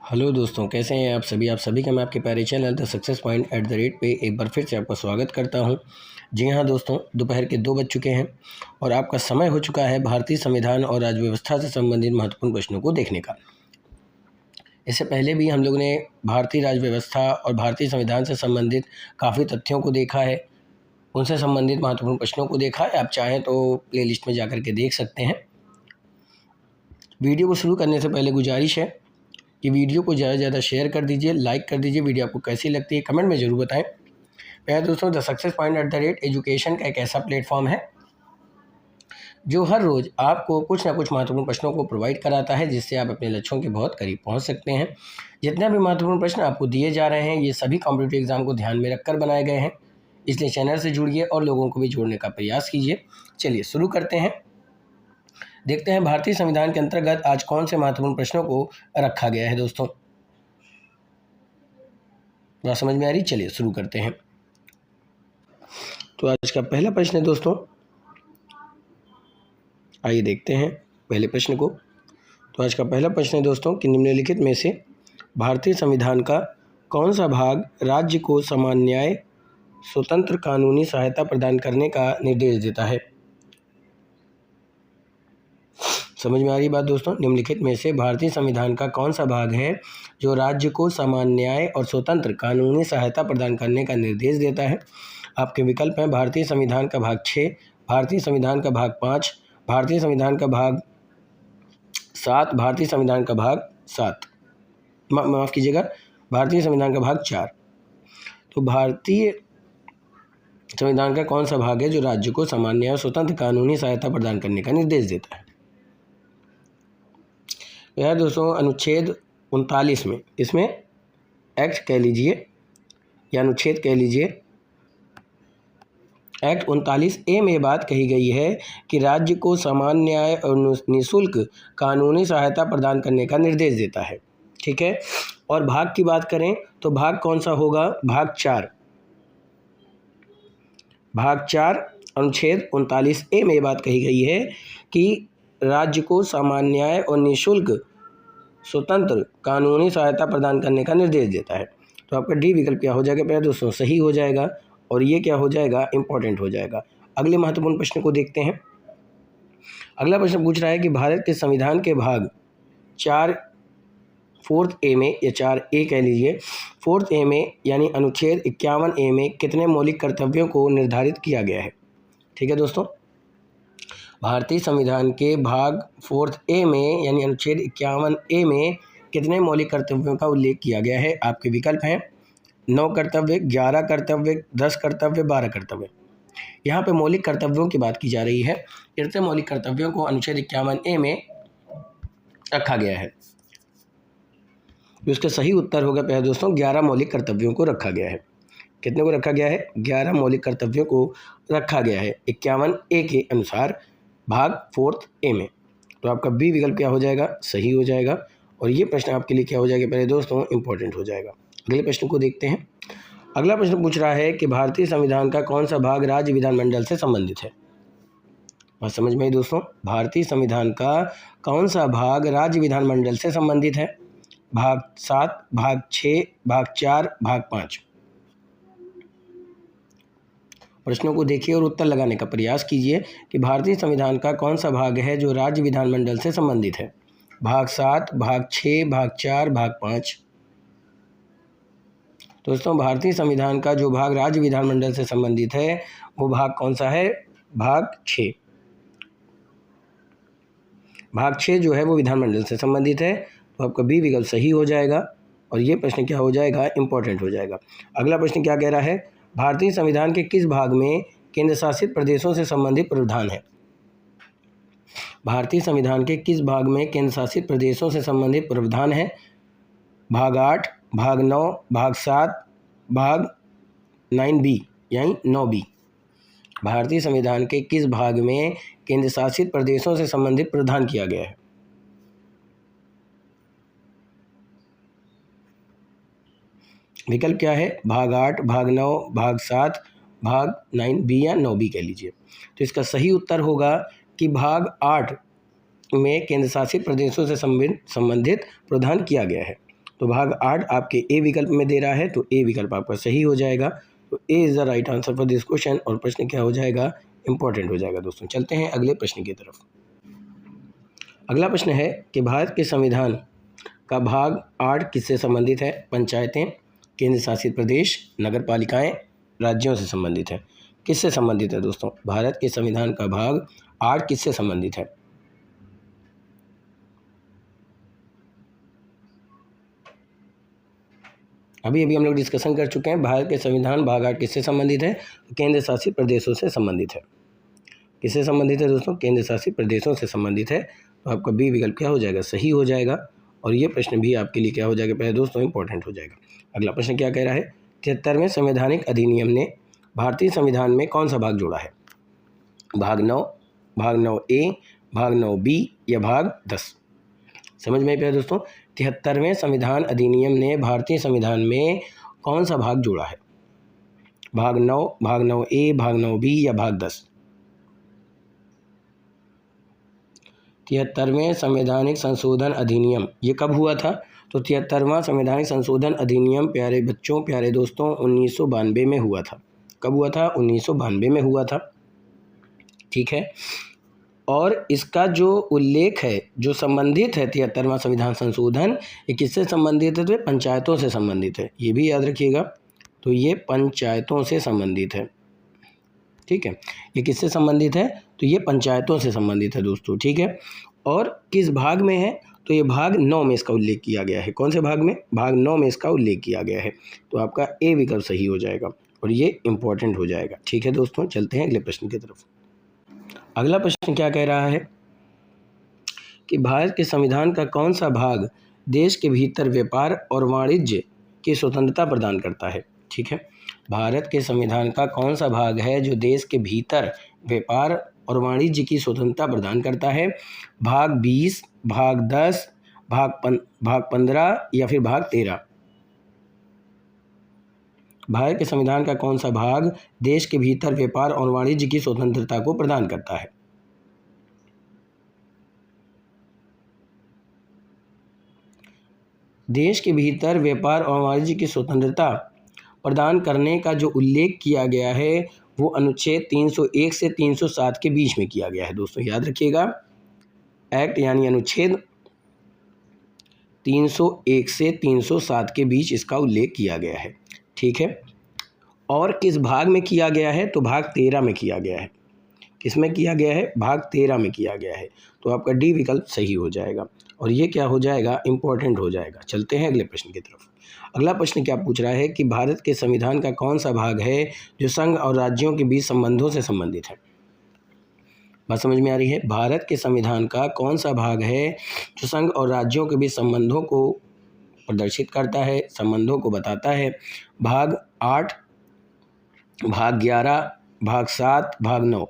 Hello दोस्तों, कैसे हैं आप सभी का मैं आपके प्यारे चैनल द सक्सेस पॉइंट @ पे एक बार फिर से आपका स्वागत करता हूं। जी हां दोस्तों, दोपहर के 2 बज चुके हैं और आपका समय हो चुका है भारतीय संविधान और राज्य व्यवस्था से संबंधित महत्वपूर्ण प्रश्नों को देखने का। इससे पहले भी हम लोगों ने भारतीय राज्य व्यवस्था और भारतीय संविधान से संबंधित काफ़ी तथ्यों को देखा है, उनसे संबंधित महत्वपूर्ण प्रश्नों को देखा है। आप चाहें तो प्लेलिस्ट में जाकर के देख सकते हैं। वीडियो को शुरू करने से पहले गुजारिश है कि वीडियो को ज़्यादा से ज़्यादा शेयर कर दीजिए, लाइक कर दीजिए। वीडियो आपको कैसी लगती है कमेंट में ज़रूर बताएं। मैं दोस्तों द सक्सेस पॉइंट @ एजुकेशन का एक ऐसा प्लेटफॉर्म है जो हर रोज़ आपको कुछ ना कुछ महत्वपूर्ण प्रश्नों को प्रोवाइड कराता है, जिससे आप अपने लक्ष्यों के बहुत करीब पहुंच सकते हैं। जितने भी महत्वपूर्ण प्रश्न आपको दिए जा रहे हैं, ये सभी कॉम्पिटिटिव एग्जाम को ध्यान में रखकर बनाए गए हैं, इसलिए चैनल से जुड़िए और लोगों को भी जोड़ने का प्रयास कीजिए। चलिए शुरू करते हैं। देखते हैं भारतीय संविधान के अंतर्गत आज कौन से महत्वपूर्ण प्रश्नों को रखा गया है। दोस्तों बात समझ में आ रही? चलिए शुरू करते हैं। तो आज का पहला प्रश्न है दोस्तों, आइए देखते हैं पहले प्रश्न को। तो आज का पहला प्रश्न है दोस्तों कि निम्नलिखित में से भारतीय संविधान का कौन सा भाग राज्य को समान न्याय, स्वतंत्र कानूनी सहायता प्रदान करने का निर्देश देता है? समझ में आ रही बात दोस्तों? निम्नलिखित में से भारतीय संविधान का कौन सा भाग है जो राज्य को समान न्याय और स्वतंत्र कानूनी सहायता प्रदान करने का निर्देश देता है? आपके विकल्प हैं भारतीय संविधान का भाग 6, भारतीय संविधान का भाग 5, भारतीय संविधान का भाग 7, भारतीय संविधान का भाग 7, माफ़ कीजिएगा, भारतीय संविधान का भाग 4। तो भारतीय संविधान का कौन सा भाग है जो राज्य को समान न्याय और स्वतंत्र कानूनी सहायता प्रदान करने का निर्देश देता है? यह दोस्तों अनुच्छेद 39 में, इसमें एक्ट कह लीजिए या अनुच्छेद कह लीजिए, एक्ट 39A में बात कही गई है कि राज्य को समान न्याय और निःशुल्क कानूनी सहायता प्रदान करने का निर्देश देता है। ठीक है, और भाग की बात करें तो भाग कौन सा होगा? भाग 4। भाग 4 अनुच्छेद 39A में बात कही गई है कि राज्य को समान न्याय और निःशुल्क स्वतंत्र कानूनी सहायता प्रदान करने का निर्देश देता है। तो आपका डी विकल्प क्या हो जाएगा? पहले दोस्तों सही हो जाएगा और ये क्या हो जाएगा? इम्पोर्टेंट हो जाएगा। अगले महत्वपूर्ण प्रश्न को देखते हैं। अगला प्रश्न पूछ रहा है कि भारत के संविधान के भाग 4 4 ए में या 4A कह लीजिए, 4 ए में यानी अनुच्छेद 51A में कितने मौलिक कर्तव्यों को निर्धारित किया गया है? ठीक है दोस्तों, भारतीय संविधान के भाग 4 ए में यानी अनुच्छेद 51A में कितने मौलिक कर्तव्यों का उल्लेख किया गया है? आपके विकल्प हैं 9 कर्तव्य, 11 कर्तव्य, 10 कर्तव्य, 12 कर्तव्य। यहाँ पे मौलिक कर्तव्यों की बात की जा रही है। कितने मौलिक कर्तव्यों को अनुच्छेद 51A में रखा गया है? इसका सही उत्तर होगा पहले दोस्तों 11 मौलिक कर्तव्यों को रखा गया है। कितने को रखा गया है? 11 मौलिक कर्तव्यों को रखा गया है 51A के अनुसार भाग 4 ए में। तो आपका बी विकल्प क्या हो जाएगा? सही हो जाएगा और ये प्रश्न आपके लिए क्या हो जाएगा पहले दोस्तों? इंपॉर्टेंट हो जाएगा। अगले प्रश्न को देखते हैं। अगला प्रश्न पूछ रहा है कि भारतीय संविधान का कौन सा भाग राज्य विधानमंडल से संबंधित है? बात समझ में आई दोस्तों? भारतीय संविधान का कौन सा भाग राज्य विधानमंडल से संबंधित है? भाग 7, भाग 6, भाग 4, भाग 5। प्रश्नों को देखिए और उत्तर लगाने का प्रयास कीजिए कि भारतीय संविधान का कौन सा भाग है जो राज्य विधानमंडल से संबंधित है? भाग 7, भाग 6, भाग 4, भाग 5। दोस्तों भारतीय संविधान का जो भाग राज्य विधानमंडल से संबंधित है वो भाग कौन सा है? भाग 6। भाग 6 जो है वो विधानमंडल से संबंधित है। तो आपका बी विकल्प सही हो जाएगा और ये प्रश्न क्या हो जाएगा? इंपॉर्टेंट हो जाएगा। अगला प्रश्न क्या कह रहा है? भारतीय संविधान के किस भाग में केंद्र शासित प्रदेशों से संबंधित प्रावधान है? भारतीय संविधान के किस भाग में केंद्र शासित प्रदेशों से संबंधित प्रावधान है? भाग 8, भाग 9, भाग 7, भाग 9B यानी 9B। भारतीय संविधान के किस भाग में केंद्र शासित प्रदेशों से संबंधित प्रावधान किया गया है? विकल्प क्या है? भाग 8, भाग 9, भाग 7, भाग 9B या 9B कह लीजिए। तो इसका सही उत्तर होगा कि भाग 8 में केंद्र शासित प्रदेशों से संबंधित प्रावधान किया गया है। तो भाग 8 आपके ए विकल्प में दे रहा है, तो ए विकल्प आपका सही हो जाएगा। तो A is the right answer for this question, और प्रश्न क्या हो जाएगा, इंपॉर्टेंट हो जाएगा दोस्तों। चलते हैं अगले प्रश्न की तरफ। अगला प्रश्न है कि भारत के संविधान का भाग 8 किससे संबंधित है? पंचायतें, केंद्र शासित प्रदेश, नगर पालिकाएँ, राज्यों से संबंधित है। किससे संबंधित है दोस्तों? भारत के संविधान का भाग 8 किससे संबंधित है? अभी हम लोग डिस्कशन कर चुके हैं, भारत के संविधान भाग 8 किससे संबंधित है? केंद्र शासित प्रदेशों से संबंधित है। किससे संबंधित है दोस्तों? केंद्र शासित प्रदेशों से संबंधित है। तो आपका बी विकल्प क्या हो जाएगा, सही हो जाएगा। और ये प्रश्न भी आपके लिए क्या हो जाएगा पहले दोस्तों, इंपॉर्टेंट हो जाएगा। अगला प्रश्न क्या कह रहा है, 73वें संवैधानिक अधिनियम ने भारतीय संविधान में कौन सा भाग जोड़ा है? भाग 9, भाग 9A, भाग 9B या भाग 10? समझ में आया दोस्तों? 73वें संविधान अधिनियम ने भारतीय संविधान में कौन सा भाग जोड़ा है? भाग 9, भाग 9A, भाग 9B या भाग 10? 73वें संवैधानिक संशोधन अधिनियम ये कब हुआ था? तो 73वां संवैधानिक संशोधन अधिनियम प्यारे बच्चों, प्यारे दोस्तों, 1992 में हुआ था। कब हुआ था? 1992 में हुआ था। ठीक है, और इसका जो उल्लेख है, जो संबंधित है 73वां संविधान संशोधन, ये किससे संबंधित है? तो ये पंचायतों से संबंधित है, ये भी याद रखिएगा। तो ये पंचायतों से संबंधित है। ठीक है, ये किससे संबंधित है? तो ये पंचायतों से संबंधित है दोस्तों। ठीक है, और किस भाग में है? तो ये भाग 9 में इसका उल्लेख किया गया है। कौन से भाग में? भाग 9 में इसका उल्लेख किया गया है। तो आपका ए विकल्प सही हो जाएगा और ये इंपॉर्टेंट हो जाएगा। ठीक है दोस्तों, चलते हैं अगले प्रश्न की तरफ। अगला प्रश्न क्या कह रहा है कि भारत के संविधान का कौन सा भाग देश के भीतर व्यापार और वाणिज्य की स्वतंत्रता प्रदान करता है? ठीक है, भारत के संविधान का कौन सा भाग है जो देश के भीतर व्यापार और वाणिज्य की स्वतंत्रता प्रदान करता है? भाग 20, भाग 10, भाग 15 या फिर भाग 13? भारत के संविधान का कौन सा भाग देश के भीतर व्यापार और वाणिज्य की स्वतंत्रता को प्रदान करता है? देश के भीतर व्यापार और वाणिज्य की स्वतंत्रता प्रदान करने का जो उल्लेख किया गया है वो अनुच्छेद 301 से 307 के बीच में किया गया है दोस्तों, याद रखिएगा। एक्ट यानी अनुच्छेद 301 से 307 के बीच इसका उल्लेख किया गया है। ठीक है, और किस भाग में किया गया है? तो भाग 13 में किया गया है। किस में किया गया है? भाग 13 में किया गया है। तो आपका डी विकल्प सही हो जाएगा और ये क्या हो जाएगा, इंपॉर्टेंट हो जाएगा। चलते हैं अगले प्रश्न की तरफ। अगला प्रश्न क्या पूछ रहा है कि भारत के संविधान का कौन सा भाग है जो संघ और राज्यों के बीच संबंधों से संबंधित है? बात समझ में आ रही है? भारत के संविधान का कौन सा भाग है जो संघ और राज्यों के बीच संबंधों को प्रदर्शित करता है, संबंधों को बताता है? भाग 8, भाग 11, भाग 7, भाग 9?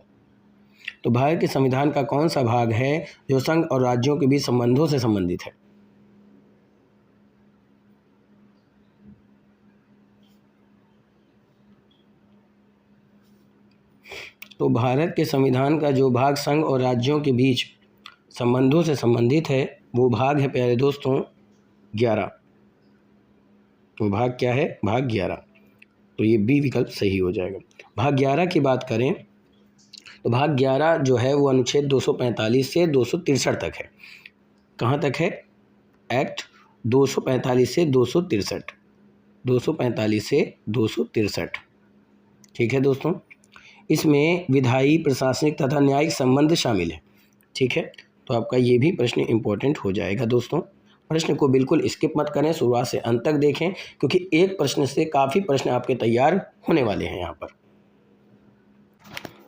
तो भारत के संविधान का कौन सा भाग है जो संघ और राज्यों के बीच संबंधों से संबंधित है? तो भारत के संविधान का जो भाग संघ और राज्यों के बीच संबंधों से संबंधित है वो भाग है प्यारे दोस्तों 11। वो भाग क्या है? भाग 11। तो ये बी विकल्प सही हो जाएगा। भाग 11 की बात करें तो भाग 11 जो है वो अनुच्छेद 245 से 263 तक है। कहाँ तक है? एक्ट 245 से 263, 245 से 263। ठीक है दोस्तों, इसमें विधायी, प्रशासनिक तथा न्यायिक संबंध शामिल है। ठीक है, तो आपका ये भी प्रश्न इंपॉर्टेंट हो जाएगा दोस्तों। प्रश्न को बिल्कुल स्किप मत करें, शुरुआत से अंत तक देखें क्योंकि एक प्रश्न से काफ़ी प्रश्न आपके तैयार होने वाले हैं यहाँ पर।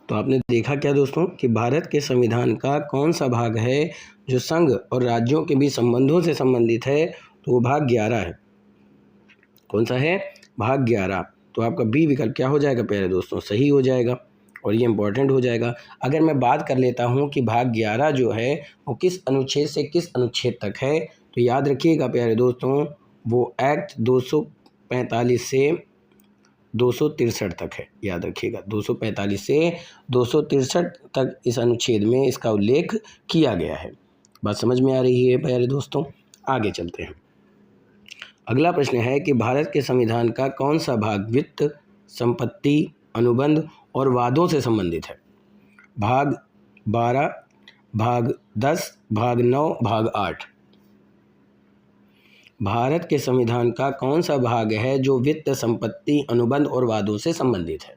तो आपने देखा क्या दोस्तों कि भारत के संविधान का कौन सा भाग है जो संघ और राज्यों के बीच संबंधों से संबंधित है? तो वो भाग 11 है। कौन सा है? भाग 11। तो आपका बी विकल्प क्या हो जाएगा प्यारे दोस्तों? सही हो जाएगा और ये इंपॉर्टेंट हो जाएगा। अगर मैं बात कर लेता हूँ कि भाग 11 जो है वो किस अनुच्छेद से किस अनुच्छेद तक है, तो याद रखिएगा प्यारे दोस्तों वो एक्ट 245 से 263 तक है। याद रखिएगा 245 से 263 तक इस अनुच्छेद में इसका उल्लेख किया गया है। बात समझ में आ रही है प्यारे दोस्तों? आगे चलते हैं। अगला प्रश्न है कि भारत के संविधान का कौन सा भाग वित्त, संपत्ति, अनुबंध और वादों से संबंधित है? भाग 12, भाग 10, भाग 9, भाग 8। भारत के संविधान का कौन सा भाग है जो वित्त, संपत्ति, अनुबंध और वादों से संबंधित है?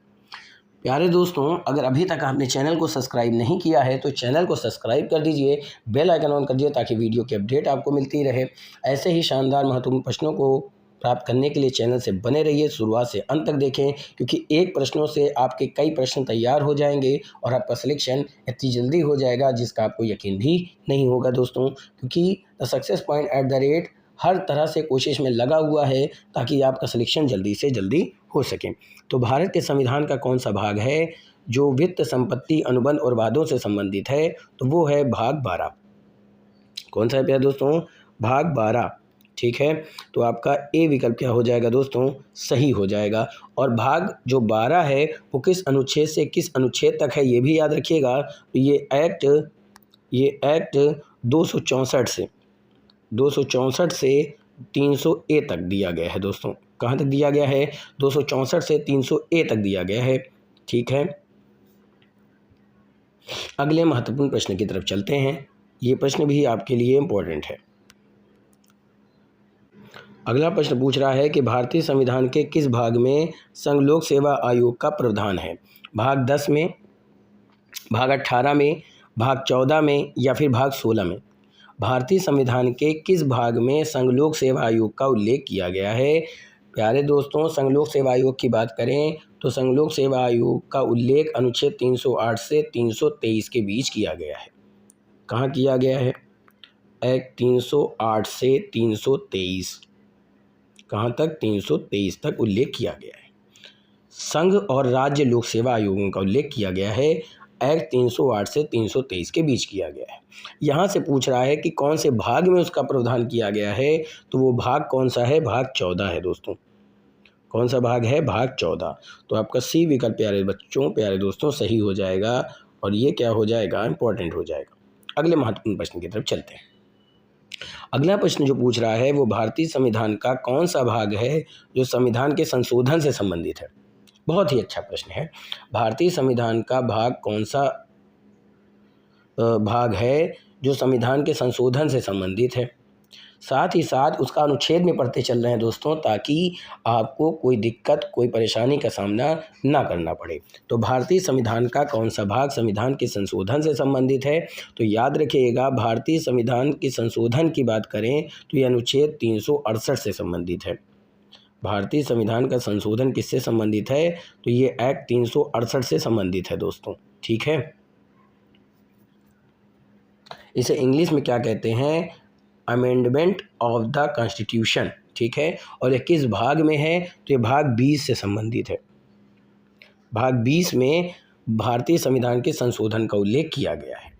प्यारे दोस्तों, अगर अभी तक आपने चैनल को सब्सक्राइब नहीं किया है तो चैनल को सब्सक्राइब कर दीजिए, बेल आइकन ऑन कर दीजिए ताकि वीडियो की अपडेट आपको मिलती रहे। ऐसे ही शानदार महत्वपूर्ण प्रश्नों को प्राप्त करने के लिए चैनल से बने रहिए, शुरुआत से अंत तक देखें, क्योंकि एक प्रश्नों से आपके कई प्रश्न तैयार हो जाएंगे और आपका सिलेक्शन इतनी जल्दी हो जाएगा जिसका आपको यकीन भी नहीं होगा दोस्तों, क्योंकि the success point at the rate हर तरह से कोशिश में लगा हुआ है ताकि आपका सिलेक्शन जल्दी से जल्दी हो सके। तो भारत के संविधान का कौन सा भाग है जो वित्त, संपत्ति, अनुबंध और वादों से संबंधित है? तो वो है भाग 12। कौन सा है प्यारे दोस्तों? भाग 12। ठीक है, तो आपका ए विकल्प क्या हो जाएगा दोस्तों? सही हो जाएगा। और भाग जो 12 है वो किस अनुच्छेद से किस अनुच्छेद तक है ये भी याद रखिएगा। तो ये एक्ट 264 से 300 ए तक दिया गया है दोस्तों। कहाँ तक दिया गया है? 264 से 300 ए तक दिया गया है। ठीक है, अगले महत्वपूर्ण प्रश्न की तरफ चलते हैं। ये प्रश्न भी आपके लिए इम्पोर्टेंट है। अगला प्रश्न पूछ रहा है कि भारतीय संविधान के किस भाग में संघ लोक सेवा आयोग का प्रावधान है? भाग 10 में, भाग 18 में, भाग 14 में या फिर भाग 16 में? भारतीय संविधान के किस भाग में संघ लोक सेवा आयोग का उल्लेख किया गया है? प्यारे दोस्तों, संघ लोक सेवा आयोग की बात करें तो संघ लोक सेवा आयोग का उल्लेख अनुच्छेद 308 से 323 के बीच किया गया है। कहाँ किया गया है? एक्ट 308 से 323, कहाँ तक? 323 तक उल्लेख किया गया है। संघ और राज्य लोक सेवा आयोगों का उल्लेख किया गया है, एक्ट 308 से 323 के बीच किया गया है। यहाँ से पूछ रहा है कि कौन से भाग में उसका प्रावधान किया गया है, तो वो भाग कौन सा है? भाग 14 है दोस्तों। कौन सा भाग है? भाग 14। तो आपका सी विकल्प प्यारे बच्चों, प्यारे दोस्तों, सही हो जाएगा और ये क्या हो जाएगा? इंपॉर्टेंट हो जाएगा। अगले महत्वपूर्ण प्रश्न की तरफ चलते हैं। अगला प्रश्न जो पूछ रहा है वो भारतीय संविधान का कौन सा भाग है जो संविधान के संशोधन से संबंधित है? बहुत ही अच्छा प्रश्न है। भारतीय संविधान का भाग कौन सा भाग है जो संविधान के संशोधन से संबंधित है? साथ ही साथ उसका अनुच्छेद में पढ़ते चल रहे हैं दोस्तों, ताकि आपको कोई दिक्कत, कोई परेशानी का सामना ना करना पड़े। तो भारतीय संविधान का कौन सा भाग संविधान के संशोधन से संबंधित है? तो याद रखिएगा, भारतीय संविधान के संशोधन की बात करें तो ये अनुच्छेद 368 से संबंधित है। भारतीय संविधान का संशोधन किससे संबंधित है? तो ये एक्ट 368 से संबंधित है दोस्तों। ठीक है, इसे इंग्लिश में क्या कहते हैं? Amendment of the constitution. ठीक है, और ये किस भाग में है? तो ये भाग 20 से संबंधित है। भाग 20 में भारतीय संविधान के संशोधन का उल्लेख किया गया है।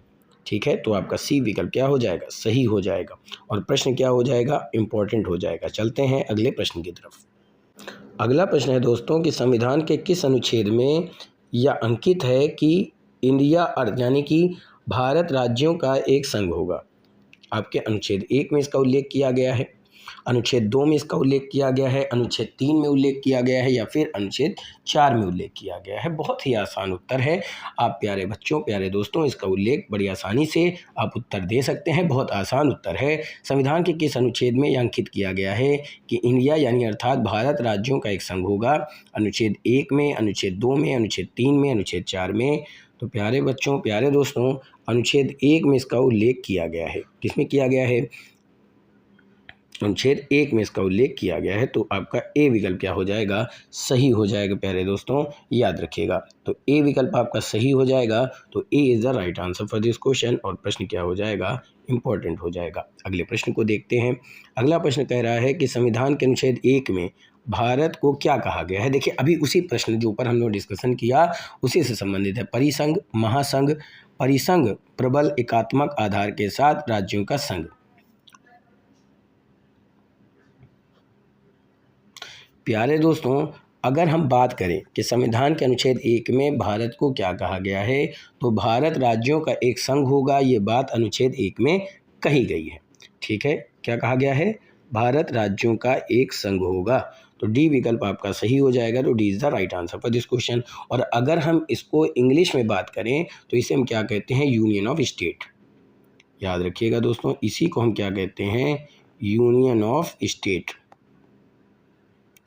ठीक है, तो आपका सी विकल्प क्या हो जाएगा? सही हो जाएगा। और प्रश्न क्या हो जाएगा? इंपॉर्टेंट हो जाएगा। चलते हैं अगले प्रश्न की तरफ। अगला प्रश्न है दोस्तों कि संविधान के किस अनुच्छेद में यह अंकित है कि इंडिया यानी कि भारत राज्यों का एक संघ होगा? आपके अनुच्छेद 1 में इसका उल्लेख किया गया है, अनुच्छेद 2 में इसका उल्लेख किया गया है, अनुच्छेद 3 में उल्लेख किया गया है या फिर अनुच्छेद 4 में उल्लेख किया गया है? बहुत ही आसान उत्तर है। आप प्यारे बच्चों, प्यारे दोस्तों, इसका उल्लेख बड़ी आसानी से आप उत्तर दे सकते हैं। बहुत आसान उत्तर है। संविधान के किस अनुच्छेद में यह अंकित किया गया है कि इंडिया यानी अर्थात भारत राज्यों का एक संघ होगा? अनुच्छेद 1 में, अनुच्छेद 2 में, अनुच्छेद 3 में, अनुच्छेद 4 में? तो प्यारे बच्चों, प्यारे दोस्तों, अनुच्छेद 1 में इसका उल्लेख किया गया है। किसमें किया गया है? अनुच्छेद 1 में इसका उल्लेख किया गया है। तो आपका ए विकल्प क्या हो जाएगा? सही हो जाएगा प्यारे दोस्तों, याद रखिएगा। तो ए विकल्प आपका सही हो जाएगा। तो A is the right answer for this question. और प्रश्न क्या हो जाएगा? इंपॉर्टेंट हो जाएगा। अगले प्रश्न को देखते हैं। अगला प्रश्न कह रहा है कि संविधान के अनुच्छेद 1 में भारत को क्या कहा गया है? देखिए, अभी उसी प्रश्न जो ऊपर हमने डिस्कशन किया उसी से संबंधित है। परिसंघ, महासंघ, परिसंघ प्रबल एकात्मक आधार के साथ राज्यों का संघ। प्यारे दोस्तों, अगर हम बात करें कि संविधान के अनुच्छेद 1 में भारत को क्या कहा गया है, तो भारत राज्यों का एक संघ होगा। ये बात अनुच्छेद 1 में कही गई है। ठीक है, क्या कहा गया है? भारत राज्यों का एक संघ होगा। तो डी विकल्प आपका सही हो जाएगा। तो D is the right answer for this question. और अगर हम इसको इंग्लिश में बात करें तो इसे हम क्या कहते हैं, यूनियन ऑफ स्टेट। याद रखिएगा दोस्तों, इसी को हम क्या कहते हैं, यूनियन ऑफ स्टेट।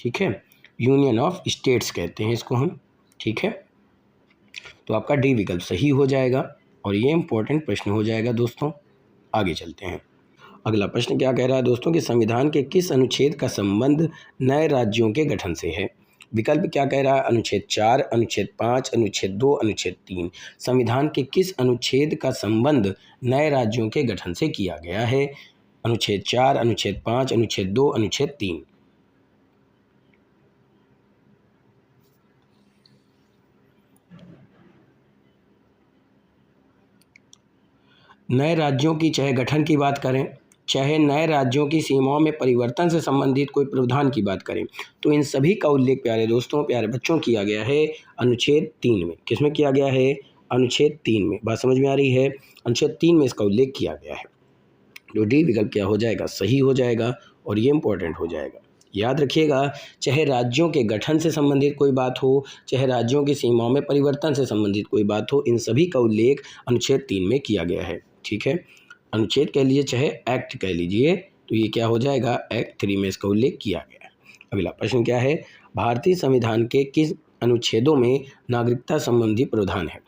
ठीक है, यूनियन ऑफ स्टेट्स कहते हैं इसको हम। ठीक है, तो आपका डी विकल्प सही हो जाएगा और ये इंपॉर्टेंट प्रश्न हो जाएगा दोस्तों। आगे चलते हैं। अगला प्रश्न क्या कह रहा है दोस्तों कि संविधान के किस अनुच्छेद का संबंध नए राज्यों के गठन से है। विकल्प क्या कह रहा है, अनुच्छेद 4, अनुच्छेद 5, अनुच्छेद 2, अनुच्छेद 3। संविधान के किस अनुच्छेद का संबंध नए राज्यों के गठन से किया गया है। अनुच्छेद 4, अनुच्छेद 5, अनुच्छेद 2, अनुच्छेद 3। नए राज्यों की चाहे गठन की बात करें, चाहे नए राज्यों की सीमाओं में परिवर्तन से संबंधित कोई प्रावधान की बात करें, तो इन सभी का उल्लेख प्यारे दोस्तों, प्यारे बच्चों, किया गया है अनुच्छेद 3 में। किसमें किया गया है, अनुच्छेद 3 में। बात समझ में आ रही है, अनुच्छेद 3 में इसका उल्लेख किया गया है। तो डी विकल्प क्या हो जाएगा, सही हो जाएगा और ये इंपॉर्टेंट हो जाएगा। याद रखिएगा, चाहे राज्यों के गठन से संबंधित कोई बात हो, चाहे राज्यों की सीमाओं में परिवर्तन से संबंधित कोई बात हो, इन सभी का उल्लेख अनुच्छेद 3 में किया गया है। ठीक है, अनुच्छेद कह लीजिए चाहे एक्ट कह लीजिए, तो ये क्या हो जाएगा, एक्ट 3 में इसका उल्लेख किया गया है। अगला प्रश्न क्या है, भारतीय संविधान के किस अनुच्छेदों में नागरिकता संबंधी प्रावधान है।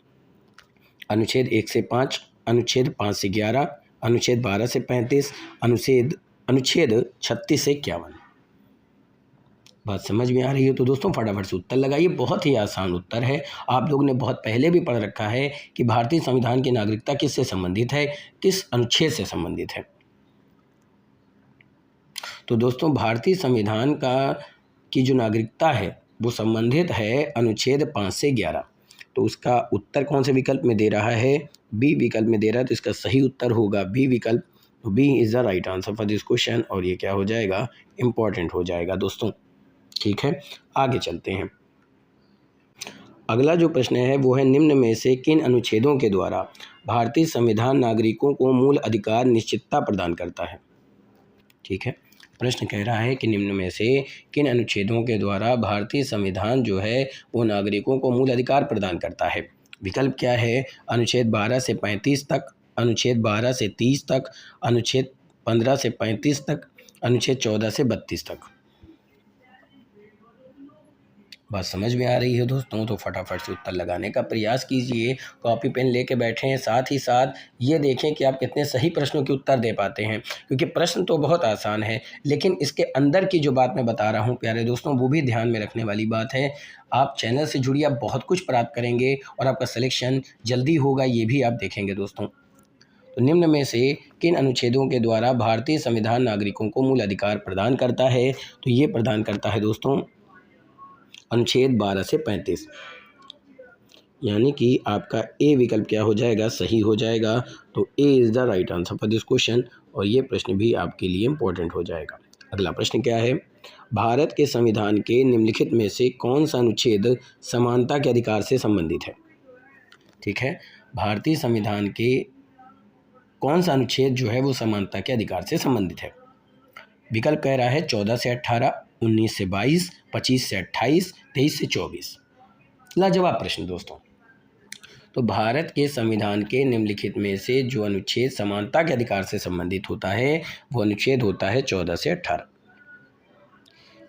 अनुच्छेद 1 से 5, अनुच्छेद 5 से 11, अनुच्छेद 12 से 35, अनुच्छेद 36 से 51। बात समझ में आ रही है तो दोस्तों फटाफट से उत्तर लगाइए। बहुत ही आसान उत्तर है, आप लोगों ने बहुत पहले भी पढ़ रखा है कि भारतीय संविधान की नागरिकता किससे संबंधित है, किस अनुच्छेद से संबंधित है। तो दोस्तों भारतीय संविधान की जो नागरिकता है वो संबंधित है अनुच्छेद 5 से 11। तो उसका उत्तर कौन से विकल्प में दे रहा है, बी विकल्प में दे रहा है। तो इसका सही उत्तर होगा बी विकल्प। तो B is the right answer for this question और ये क्या हो जाएगा, इंपॉर्टेंट हो जाएगा दोस्तों। ठीक है, आगे चलते हैं। अगला जो प्रश्न है वो है, निम्न में से किन अनुच्छेदों के द्वारा भारतीय संविधान नागरिकों को मूल अधिकार निश्चितता प्रदान करता है। ठीक है, प्रश्न कह रहा है कि निम्न में से किन अनुच्छेदों के द्वारा भारतीय संविधान जो है वो नागरिकों को मूल अधिकार प्रदान करता है। विकल्प क्या है, अनुच्छेद 12 से 35 तक, अनुच्छेद 12 से 30 तक, अनुच्छेद 15 से 35 तक, अनुच्छेद 14 से 32 तक। बात समझ में आ रही है दोस्तों, तो फटाफट से उत्तर लगाने का प्रयास कीजिए। कॉपी पेन लेके बैठें, साथ ही साथ ये देखें कि आप कितने सही प्रश्नों के उत्तर दे पाते हैं, क्योंकि प्रश्न तो बहुत आसान है लेकिन इसके अंदर की जो बात मैं बता रहा हूँ प्यारे दोस्तों, वो भी ध्यान में रखने वाली बात है। आप चैनल से जुड़िए, आप बहुत कुछ प्राप्त करेंगे और आपका सिलेक्शन जल्दी होगा, ये भी आप देखेंगे दोस्तों। तो निम्न में से किन अनुच्छेदों के द्वारा भारतीय संविधान नागरिकों को मूल अधिकार प्रदान करता है। तो ये प्रदान करता है दोस्तों अनुच्छेद 12 से 35, यानी कि आपका ए विकल्प क्या हो जाएगा, सही हो जाएगा। तो A is the right answer for this question और ये प्रश्न भी आपके लिए इंपॉर्टेंट हो जाएगा। अगला प्रश्न क्या है, भारत के संविधान के निम्नलिखित में से कौन सा अनुच्छेद समानता के अधिकार से संबंधित है। ठीक है, भारतीय संविधान के कौन सा अनुच्छेद जो है वो समानता के अधिकार से संबंधित है। विकल्प कह रहा है 14 से 18, 19 से 22, 25 से 28, 23 से 24। लाजवाब प्रश्न दोस्तों। तो भारत के संविधान के निम्नलिखित में से जो अनुच्छेद समानता के अधिकार से संबंधित होता है वो अनुच्छेद होता है 14 से 18।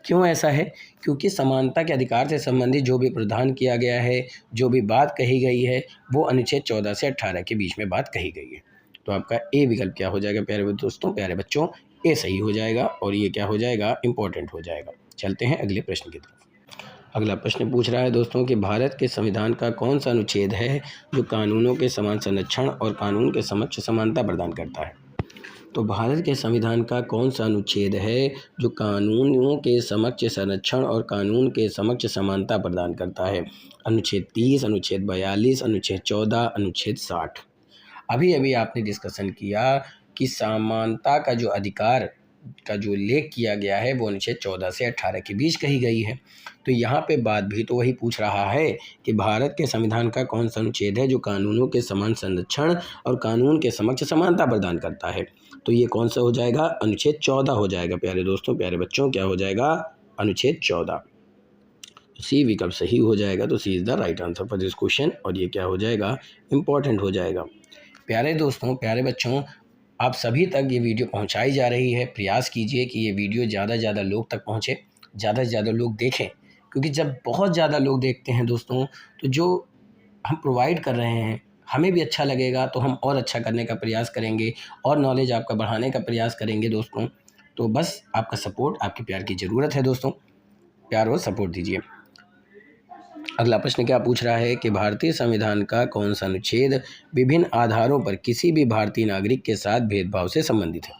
क्यों ऐसा है, क्योंकि समानता के अधिकार से संबंधित जो भी प्रावधान किया गया है, जो भी बात कही गई है, वो अनुच्छेद 14 से 18 के बीच में बात कही गई है। तो आपका ए विकल्प क्या हो जाएगा प्यारे दोस्तों, प्यारे बच्चों, ए सही हो जाएगा और ये क्या हो जाएगा, इंपॉर्टेंट हो जाएगा। चलते हैं अगले प्रश्न की तरफ। अगला प्रश्न पूछ रहा है दोस्तों कि भारत के संविधान का कौन सा अनुच्छेद है जो कानूनों के समान संरक्षण और कानून के समक्ष समानता प्रदान करता है। तो भारत के संविधान का कौन सा अनुच्छेद है जो कानूनों के समक्ष संरक्षण और कानून के समक्ष समानता प्रदान करता है। अनुच्छेद 30, अनुच्छेद 42, अनुच्छेद 14, अनुच्छेद 60। अभी अभी आपने डिस्कशन किया कि समानता का जो अधिकार का जो उल्लेख किया गया है वो अनुच्छेद 14 से 18 के बीच कही गई है। तो यहाँ पे बात भी तो वही पूछ रहा है कि भारत के संविधान का कौन सा अनुच्छेद है जो कानूनों के समान संरक्षण और कानून के समक्ष समानता प्रदान करता है। तो ये कौन सा हो जाएगा, अनुच्छेद 14 हो जाएगा प्यारे दोस्तों, प्यारे बच्चों, क्या हो जाएगा, अनुच्छेद 14। सी विकल्प सही हो जाएगा। तो C is the right answer for this question, और ये क्या हो जाएगा, इंपॉर्टेंट हो जाएगा। प्यारे दोस्तों, प्यारे बच्चों, आप सभी तक ये वीडियो पहुंचाई जा रही है। प्रयास कीजिए कि ये वीडियो ज़्यादा से ज़्यादा लोग तक पहुंचे, ज़्यादा से ज़्यादा लोग देखें, क्योंकि जब बहुत ज़्यादा लोग देखते हैं दोस्तों तो जो हम प्रोवाइड कर रहे हैं हमें भी अच्छा लगेगा, तो हम और अच्छा करने का प्रयास करेंगे और नॉलेज आपका बढ़ाने का प्रयास करेंगे दोस्तों। तो बस आपका सपोर्ट, आपके प्यार की ज़रूरत है दोस्तों, प्यार और सपोर्ट दीजिए। अगला प्रश्न क्या पूछ रहा है कि भारतीय संविधान का कौन सा अनुच्छेद विभिन्न आधारों पर किसी भी भारतीय नागरिक के साथ भेदभाव से संबंधित है।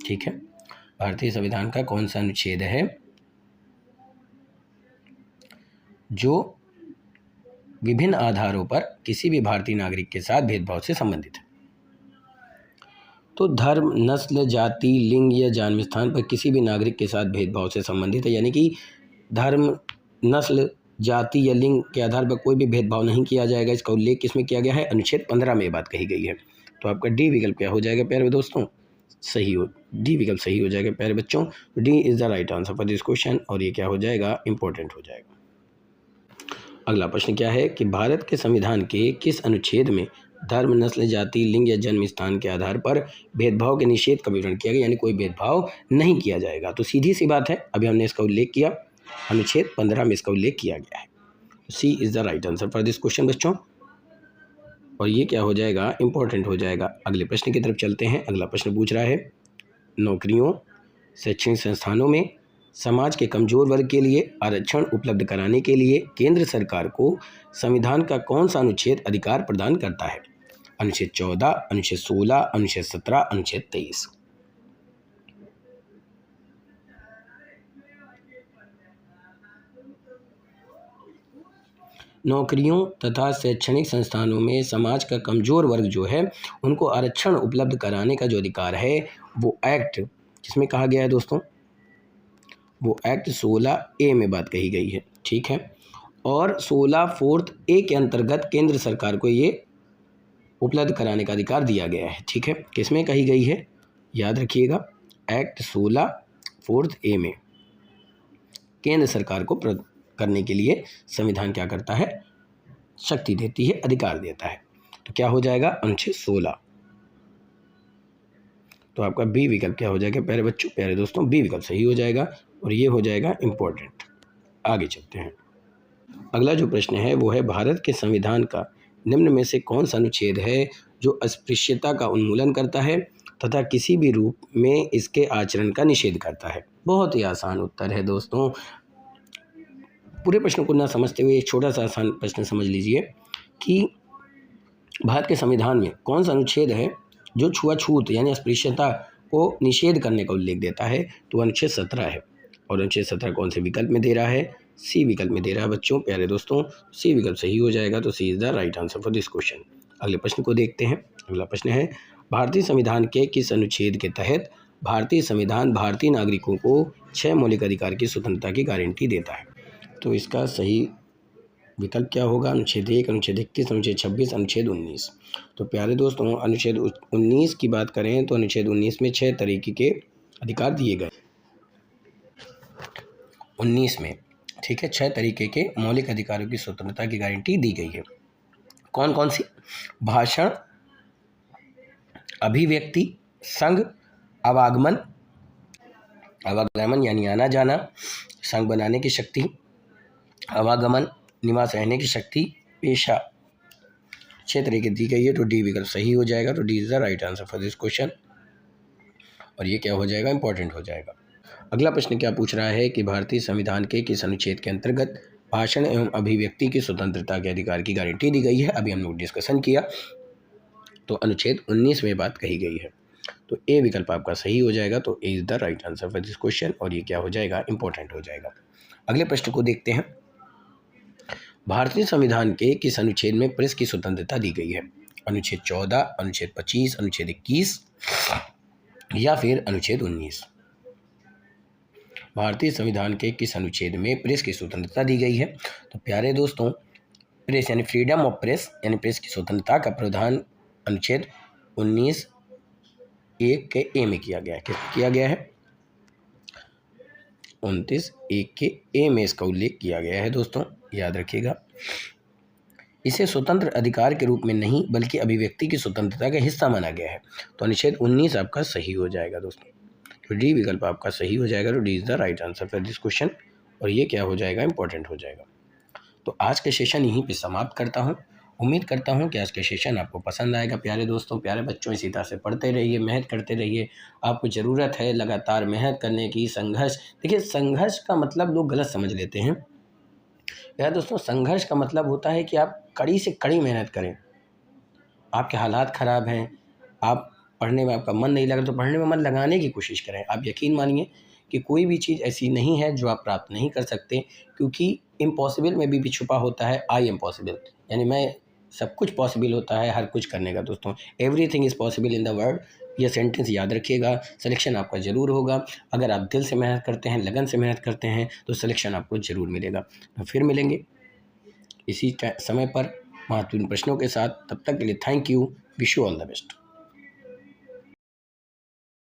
ठीक है, भारतीय संविधान का कौन सा अनुच्छेद है जो विभिन्न आधारों पर किसी भी भारतीय नागरिक के साथ भेदभाव से संबंधित है। तो धर्म, नस्ल, जाति, लिंग या जन्म स्थान पर किसी भी नागरिक के साथ भेदभाव से संबंधित है, यानी कि धर्म, नस्ल, जाति या लिंग के आधार पर कोई भी भेदभाव नहीं किया जाएगा। इसका उल्लेख किसमें किया गया है, अनुच्छेद 15 में ये बात कही गई है। तो आपका डी विकल्प क्या हो जाएगा प्यारे दोस्तों, सही हो, डी विकल्प सही हो जाएगा प्यारे बच्चों। D is the right answer for this question, और ये क्या हो जाएगा, इंपॉर्टेंट हो जाएगा। अगला प्रश्न क्या है कि भारत के संविधान के किस अनुच्छेद में धर्म, नस्ल, जाति, लिंग या जन्म स्थान के आधार पर भेदभाव के निषेध का विवरण किया गया, यानी कोई भेदभाव नहीं किया जाएगा। तो सीधी सी बात है, अभी हमने इसका उल्लेख किया, अनुच्छेद 15 में इसका उल्लेख किया गया है। C is the right answer for this question बच्चों, और ये क्या हो जाएगा, इंपॉर्टेंट हो जाएगा। अगले प्रश्न की तरफ चलते हैं। अगला प्रश्न पूछ रहा है, नौकरियों, शैक्षणिक संस्थानों में समाज के कमजोर वर्ग के लिए आरक्षण उपलब्ध कराने के लिए केंद्र सरकार को संविधान का कौन सा अनुच्छेद अधिकार प्रदान करता है। अनुच्छेद 14, अनुच्छेद 16, अनुच्छेद 17, अनुच्छेद 23। नौकरियों तथा शैक्षणिक संस्थानों में समाज का कमजोर वर्ग जो है उनको आरक्षण उपलब्ध कराने का जो अधिकार है वो एक्ट जिसमें कहा गया है दोस्तों, वो एक्ट 16A में बात कही गई है। ठीक है, और 16(4)A के अंतर्गत केंद्र सरकार को ये उपलब्ध कराने का अधिकार दिया गया है। ठीक है, किसमें कही गई है, याद रखिएगा, एक्ट 16(4)A में केंद्र सरकार को करने के लिए संविधान क्या करता है, शक्ति देती है, अधिकार देता है। तो क्या हो जाएगा, अनुच्छेद 16। तो आपका बी विकल्प क्या हो जाएगा प्यारे बच्चों, प्यारे दोस्तों, बी विकल्प सही हो जाएगा, और ये हो जाएगा इंपॉर्टेंट। आगे चलते हैं। अगला जो प्रश्न है वो है, भारत के संविधान का निम्न में से कौन सा अनुच्छेद है जो अस्पृश्यता का उन्मूलन करता है तथा किसी भी रूप में इसके आचरण का निषेध करता है। बहुत ही आसान उत्तर है दोस्तों। पूरे प्रश्न को ना समझते हुए एक छोटा सा आसान प्रश्न समझ लीजिए कि भारत के संविधान में कौन सा अनुच्छेद है जो छुआछूत यानी अस्पृश्यता को निषेध करने का उल्लेख देता है। तो अनुच्छेद 17 है, और अनुच्छेद 17 कौन से विकल्प में दे रहा है, सी विकल्प में दे रहा है बच्चों, प्यारे दोस्तों, सी विकल्प सही हो जाएगा। तो C is the right answer for this question. अगले प्रश्न को देखते हैं। अगला प्रश्न है, भारतीय संविधान के किस अनुच्छेद के तहत भारतीय संविधान भारतीय नागरिकों को 6 मौलिक अधिकार की स्वतंत्रता की गारंटी देता है। तो इसका सही विकल्प क्या होगा, अनुच्छेद 1, अनुच्छेद 31, अनुच्छेद 26, अनुच्छेद 19। तो प्यारे दोस्तों, अनुच्छेद 19 की बात करें तो अनुच्छेद 19 में 6 तरीके के अधिकार दिए गए 19 में। ठीक है, 6 तरीके के मौलिक अधिकारों की स्वतंत्रता की गारंटी दी गई है। कौन कौन सी, भाषण, अभिव्यक्ति, संघ, आवागमन, आवागमन यानी आना जाना, संघ बनाने की शक्ति, आवागमन निवास रहने की शक्ति, पेशा, 6 तरीके दी गई है। तो डी विकल्प सही हो जाएगा। तो D is the right answer for this question, और ये क्या हो जाएगा, इंपॉर्टेंट हो जाएगा। अगला प्रश्न क्या पूछ रहा है कि भारतीय संविधान के किस अनुच्छेद के अंतर्गत भाषण एवं अभिव्यक्ति की स्वतंत्रता के अधिकार की गारंटी दी गई है। अभी हम लोग डिस्कशन किया, तो अनुच्छेद 19 में बात कही गई है। तो ए विकल्प आपका सही हो जाएगा। तो A is the right answer for this question, और ये क्या हो जाएगा, इंपॉर्टेंट हो जाएगा। अगले प्रश्न को देखते हैं। भारतीय संविधान के किस अनुच्छेद में प्रेस की स्वतंत्रता दी गई है। अनुच्छेद 14, अनुच्छेद 25, अनुच्छेद 21, या फिर अनुच्छेद 19। भारतीय संविधान के किस अनुच्छेद में प्रेस की स्वतंत्रता दी गई है? तो प्यारे दोस्तों, प्रेस यानी फ्रीडम ऑफ प्रेस यानी प्रेस की स्वतंत्रता का प्रावधान अनुच्छेद 19(1) के ए में किया गया है। किस किया गया है? 29(1) के ए में इसका उल्लेख किया गया है दोस्तों, याद रखिएगा। इसे स्वतंत्र अधिकार के रूप में नहीं बल्कि अभिव्यक्ति की स्वतंत्रता का हिस्सा माना गया है। तो अनुच्छेद 19 आपका सही हो जाएगा दोस्तों, तो डी विकल्प आपका सही हो जाएगा। तो D is the right answer for this question, और ये क्या हो जाएगा? इंपॉर्टेंट हो जाएगा। तो आज के सेशन यहीं पे समाप्त करता हूँ। उम्मीद करता हूँ कि आज का सेशन आपको पसंद आएगा। प्यारे दोस्तों, प्यारे बच्चों, इसी तरह से पढ़ते रहिए, मेहनत करते रहिए। आपको ज़रूरत है लगातार मेहनत करने की, संघर्ष। देखिए, संघर्ष का मतलब लोग गलत समझ लेते हैं। प्यारे दोस्तों, संघर्ष का मतलब होता है कि आप कड़ी से कड़ी मेहनत करें। आपके हालात ख़राब हैं, आप पढ़ने में आपका मन नहीं लग रहा, तो पढ़ने में मन लगाने की कोशिश करें। आप यकीन मानिए कि कोई भी चीज़ ऐसी नहीं है जो आप प्राप्त नहीं कर सकते, क्योंकि इम्पॉसिबल में भी छुपा होता है आई एम पॉसिबल, यानी मैं सब कुछ पॉसिबल होता है हर कुछ करने का दोस्तों। Everything is possible in the world. ये सेंटेंस याद रखिएगा। सिलेक्शन आपका ज़रूर होगा। अगर आप दिल से मेहनत करते हैं, लगन से मेहनत करते हैं, तो सिलेक्शन आपको ज़रूर मिलेगा। तो फिर मिलेंगे इसी समय पर महत्वपूर्ण प्रश्नों के साथ। तब तक के लिए thank you. Wish you all the best.